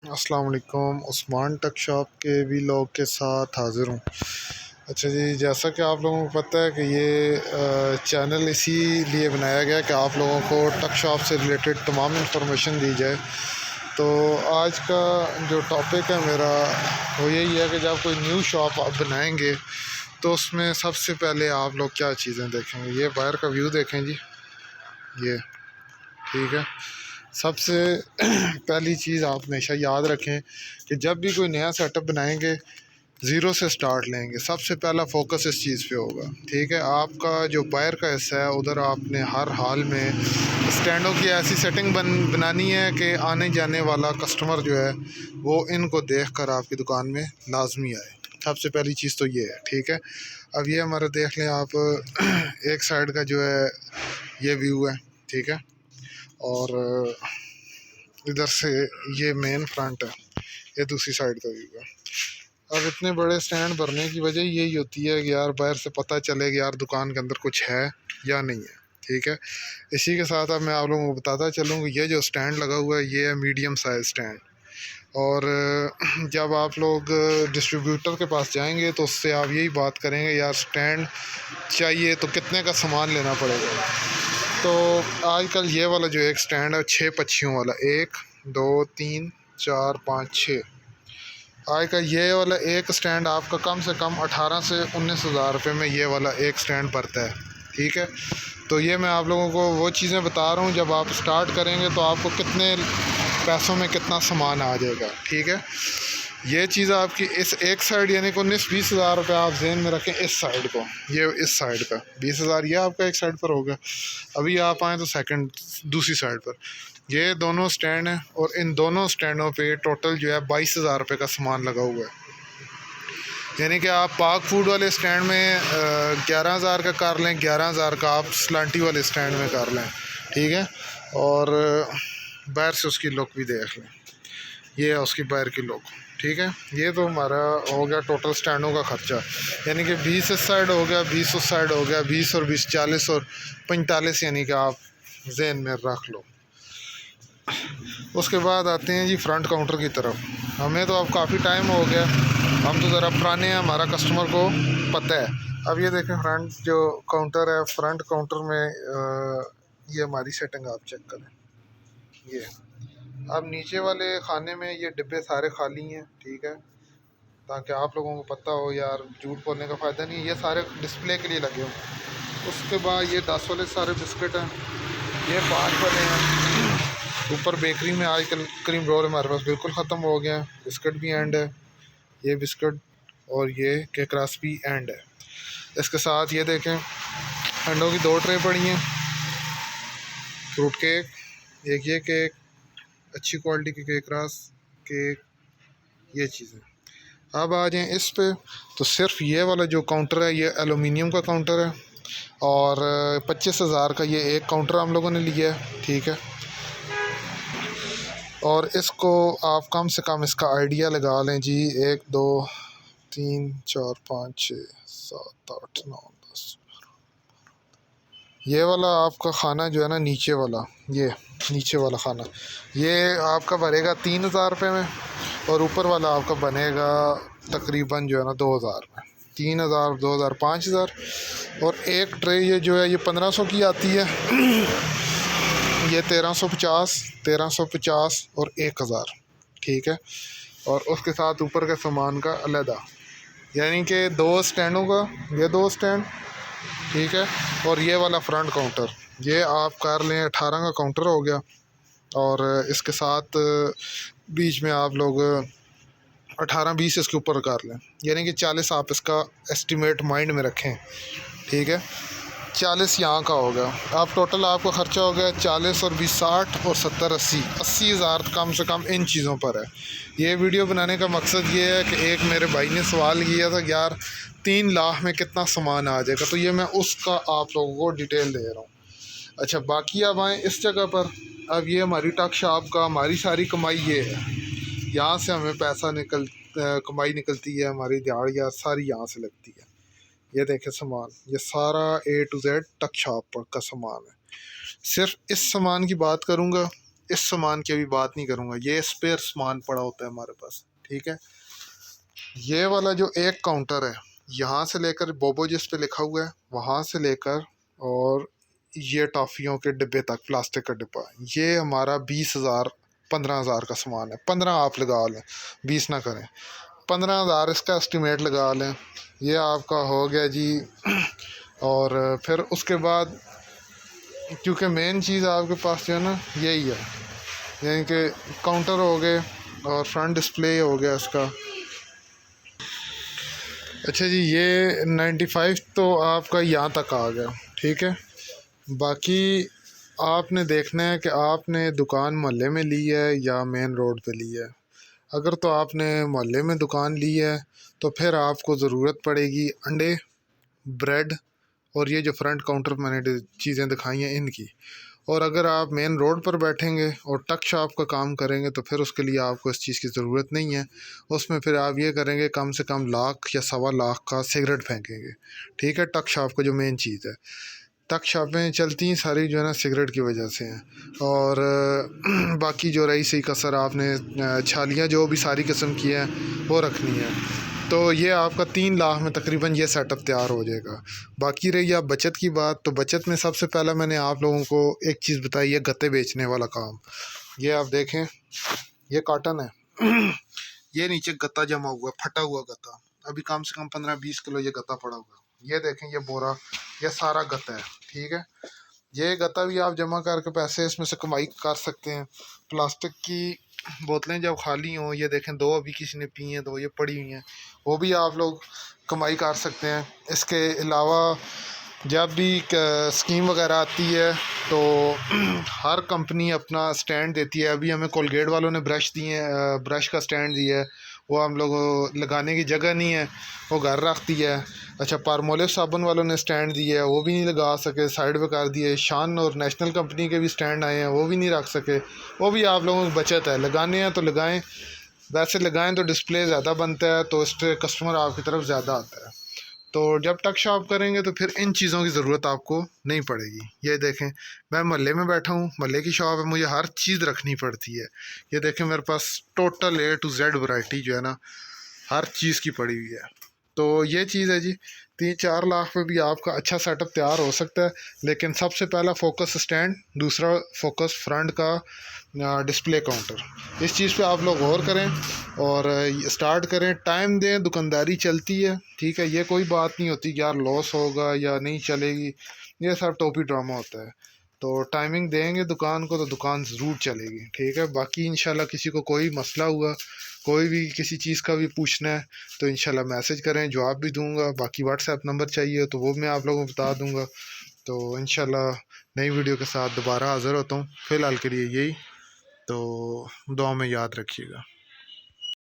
अस्सलाम वालेकुम। Usman take shop के भी लोग के साथ हाज़िर हूँ। अच्छा जी, जैसा कि आप लोगों को पता है कि ये चैनल इसीलिए बनाया गया कि आप लोगों को टेक शॉप से रिलेटेड तमाम इन्फॉर्मेशन दी जाए। तो आज का जो टॉपिक है मेरा वो यही है कि जब कोई न्यू शॉप आप बनाएंगे तो उसमें सबसे पहले आप लोग क्या चीज़ें देखेंगे। ये बाहर का व्यू देखें जी, ये ठीक है। सबसे पहली चीज़ आप हमेशा याद रखें कि जब भी कोई नया सेटअप बनाएंगे ज़ीरो से स्टार्ट लेंगे। सबसे पहला फोकस इस चीज़ पे होगा, ठीक है। आपका जो बाहर का हिस्सा है उधर आपने हर हाल में स्टैंडों की ऐसी सेटिंग बनानी है कि आने जाने वाला कस्टमर जो है वो इनको देखकर आपकी दुकान में लाजमी आए। सबसे पहली चीज़ तो ये है, ठीक है। अब ये हमारा देख लें आप एक साइड का जो है ये व्यू है, ठीक है। और इधर से ये मेन फ्रंट है, ये दूसरी साइड का व्यू है। अब इतने बड़े स्टैंड भरने की वजह यही होती है कि यार बाहर से पता चले कि यार दुकान के अंदर कुछ है या नहीं है, ठीक है। इसी के साथ अब मैं आप लोगों को बताता चलूँ कि ये जो स्टैंड लगा हुआ है ये है मीडियम साइज स्टैंड। और जब आप लोग डिस्ट्रीब्यूटर के पास जाएंगे तो उससे आप यही बात करेंगे यार स्टैंड चाहिए तो कितने का सामान लेना पड़ेगा। तो आजकल ये वाला जो एक स्टैंड है 6 पक्षियों वाला, 1 2 3 4 5 6, आज का ये वाला एक स्टैंड आपका कम से कम 18 से 19 हज़ार रुपये में ये वाला एक स्टैंड पड़ता है, ठीक है। तो ये मैं आप लोगों को वो चीज़ें बता रहा हूँ, जब आप स्टार्ट करेंगे तो आपको कितने पैसों में कितना सामान आ जाएगा, ठीक है। ये चीज़ आपकी इस एक साइड यानी कि 19-20 हज़ार रुपये आप जहन में रखें। इस साइड को, ये इस साइड का 20 हज़ार ये आपका एक साइड पर होगा। अभी आप आएँ तो सेकंड दूसरी साइड पर ये दोनों स्टैंड हैं और इन दोनों स्टैंडों पे टोटल जो है 22 हज़ार रुपये का सामान लगा हुआ है। यानी कि आप पाक फूड वाले स्टैंड में 11 हज़ार का कर लें, 11 हज़ार का आप सलांटी वाले स्टैंड में कर लें, ठीक है। और बाहर से उसकी लुक भी देख लें, ये है उसकी बाहर की लुक, ठीक है। ये तो हमारा हो गया टोटल स्टैंडों का ख़र्चा, यानी कि 20 इस साइड हो गया, 20 उस साइड हो गया, 20 और 20 40 और 45, यानी कि आप जहन में रख लो। उसके बाद आते हैं जी फ्रंट काउंटर की तरफ। हमें तो अब काफ़ी टाइम हो गया, हम तो ज़रा पुराने हैं, हमारा कस्टमर को पता है। अब ये देखें फ्रंट जो काउंटर है, फ्रंट काउंटर में ये हमारी सेटिंग आप चेक करें। ये अब नीचे वाले खाने में ये डिब्बे सारे खाली हैं, ठीक है, ताकि आप लोगों को पता हो यार झूठ बोलने का फ़ायदा नहीं, ये सारे डिस्प्ले के लिए लगे हो। उसके बाद ये 10 वाले सारे बिस्किट हैं, ये 5 वाले हैं। ऊपर बेकरी में आजकल क्रीम रोल हमारे पास बिल्कुल ख़त्म हो गया है, बिस्किट भी एंड है, ये बिस्किट और ये केक क्रास्पी एंड है। इसके साथ ये देखें अंडों की 2 ट्रे पड़ी हैं, फ्रूट केक, एक ये केक, अच्छी क्वालिटी के केक रास केक, ये चीज़ें। अब आ जाएँ इस पे, तो सिर्फ ये वाला जो काउंटर है ये एलुमिनियम का काउंटर है और 25 हज़ार का ये एक काउंटर हम लोगों ने लिया है, ठीक है। और इसको आप कम से कम इसका आइडिया लगा लें जी, 1 2 3 4 5 6 7 8 9 10, ये वाला आपका खाना जो है ना नीचे वाला, ये नीचे वाला खाना ये आपका भरेगा 3 हज़ार रुपये में और ऊपर वाला आपका बनेगा तकरीबन जो है ना 2 हज़ार में। 3 हज़ार, 2 हज़ार, 5 हज़ार। और एक ट्रे ये जो है ये 1500 की आती है, ये 1350, 1350 और 1000, ठीक है। और उसके साथ ऊपर के सामान का अलहदा, यानी कि 2 स्टैंडों का, ये 2 स्टैंड, ठीक है। और ये वाला फ्रंट काउंटर ये आप कर लें 18 का काउंटर हो गया। और इसके साथ बीच में आप लोग 18-20 इसके ऊपर कर लें, यानी कि 40 आप इसका एस्टिमेट माइंड में रखें, ठीक है। 40 यहाँ का हो गया। आप टोटल आपका ख़र्चा हो गया 40 और 20 60 और 70 80 हज़ार कम से कम इन चीज़ों पर है। ये वीडियो बनाने का मकसद ये है कि एक मेरे भाई ने सवाल किया था यार 3 लाख में कितना सामान आ जाएगा, तो ये मैं उसका आप लोगों को डिटेल दे रहा हूँ। अच्छा, बाकी अब आएँ इस जगह पर। अब ये हमारी टक शॉप का हमारी सारी कमाई ये है, यहाँ से हमें पैसा कमाई निकलती है, हमारी दिहाड़ियाँ सारी यहाँ से लगती है। ये देखें सामान, ये सारा A to Z टक शॉप का सामान है। सिर्फ इस सामान की बात करूँगा इस सामान की अभी बात नहीं करूँगा, ये स्पेयर सामान पड़ा होता है हमारे पास, ठीक है। ये वाला जो एक काउंटर है, यहाँ से लेकर बोबो जिस पे लिखा हुआ है वहाँ से लेकर और ये टॉफ़ियों के डिब्बे तक, प्लास्टिक का डिब्बा, ये हमारा 20,000 15,000 का सामान है। 15 आप लगा लें, 20 ना करें, 15,000 इसका एस्टिमेट लगा लें। ये आपका हो गया जी। और फिर उसके बाद क्योंकि मेन चीज़ आपके पास जो है ना यही है, यानी कि काउंटर हो गए और फ्रंट डिस्प्ले हो गया इसका। अच्छा जी, ये 95 तो आपका यहाँ तक आ गया, ठीक है। बाकी आपने देखना है कि आपने दुकान मोहल्ले में ली है या मेन रोड पे ली है। अगर तो आपने मोहल्ले में दुकान ली है तो फिर आपको ज़रूरत पड़ेगी अंडे, ब्रेड और ये जो फ्रंट काउंटर मैंने चीज़ें दिखाई हैं इनकी। और अगर आप मेन रोड पर बैठेंगे और टक शॉप का काम करेंगे तो फिर उसके लिए आपको इस चीज़ की ज़रूरत नहीं है। उसमें फिर आप ये करेंगे, कम से कम लाख या 1.25 लाख का सिगरेट फेंकेंगे, ठीक है। टक शॉप का जो मेन चीज़ है, टक शॉपें चलती हैं सारी जो है ना सिगरेट की वजह से हैं। और बाकी जो रही सही कसर, आपने छालियाँ जो भी सारी किस्म की हैं वो रखनी है। तो ये आपका 3 लाख में तकरीबन ये सेटअप तैयार हो जाएगा। बाकी रही आप बचत की बात, तो बचत में सबसे पहला मैंने आप लोगों को एक चीज़ बताई है, गत्ते बेचने वाला काम। ये आप देखें, ये कॉटन है। ये नीचे गत्ता जमा हुआ, फटा हुआ गत्ता, अभी कम से कम 15-20 किलो ये गत्ता पड़ा हुआ। ये देखें, ये बोरा, ये सारा गत्ता है, ठीक है। ये गत्ता भी आप जमा करके पैसे इसमें से कमाई कर सकते हैं। प्लास्टिक की बोतलें जब खाली हों, ये देखें 2 अभी किसी ने पी हैं तो ये पड़ी हुई हैं, वो भी आप लोग कमाई कर सकते हैं। इसके अलावा जब भी स्कीम वगैरह आती है तो हर कंपनी अपना स्टैंड देती है। अभी हमें कोलगेट वालों ने ब्रश दिए हैं, ब्रश का स्टैंड दिया है, वो हम लोग लगाने की जगह नहीं है, वो घर रखती है। अच्छा, पारमोलिव साबुन वालों ने स्टैंड दिया है, वो भी नहीं लगा सके, साइड पे कर दिए। शान और नेशनल कंपनी के भी स्टैंड आए हैं, वो भी नहीं रख सके। वो भी आप लोगों की बचत है, लगाने हैं तो लगाएं, वैसे लगाएं तो डिस्प्ले ज़्यादा बनता है, तो इससे कस्टमर आपकी तरफ ज़्यादा आता है। तो जब तक शॉप करेंगे तो फिर इन चीज़ों की ज़रूरत आपको नहीं पड़ेगी। ये देखें, मैं मोहल्ले में बैठा हूँ, मोहल्ले की शॉप है, मुझे हर चीज़ रखनी पड़ती है। ये देखें, मेरे पास total A to Z variety जो है ना हर चीज़ की पड़ी हुई है। तो ये चीज़ है जी, 3-4 लाख पे भी आपका अच्छा सेटअप तैयार हो सकता है। लेकिन सबसे पहला फोकस स्टैंड, दूसरा फोकस फ्रंट का डिस्प्ले काउंटर, इस चीज़ पे आप लोग गौर करें और स्टार्ट करें। टाइम दें, दुकानदारी चलती है, ठीक है। ये कोई बात नहीं होती कि यार लॉस होगा या नहीं चलेगी, ये सब टोपी ड्रामा होता है। तो टाइमिंग देंगे दुकान को तो दुकान ज़रूर चलेगी, ठीक है। बाकी इंशाल्लाह किसी को कोई मसला हुआ, कोई भी किसी चीज़ का भी पूछना है तो इंशाल्लाह मैसेज करें, जवाब भी दूंगा। बाकी व्हाट्सएप नंबर चाहिए तो वो मैं आप लोगों को बता दूंगा। तो इंशाल्लाह नई वीडियो के साथ दोबारा हाज़िर होता हूँ। फ़िलहाल के लिए यही, तो दुआ में याद रखिएगा।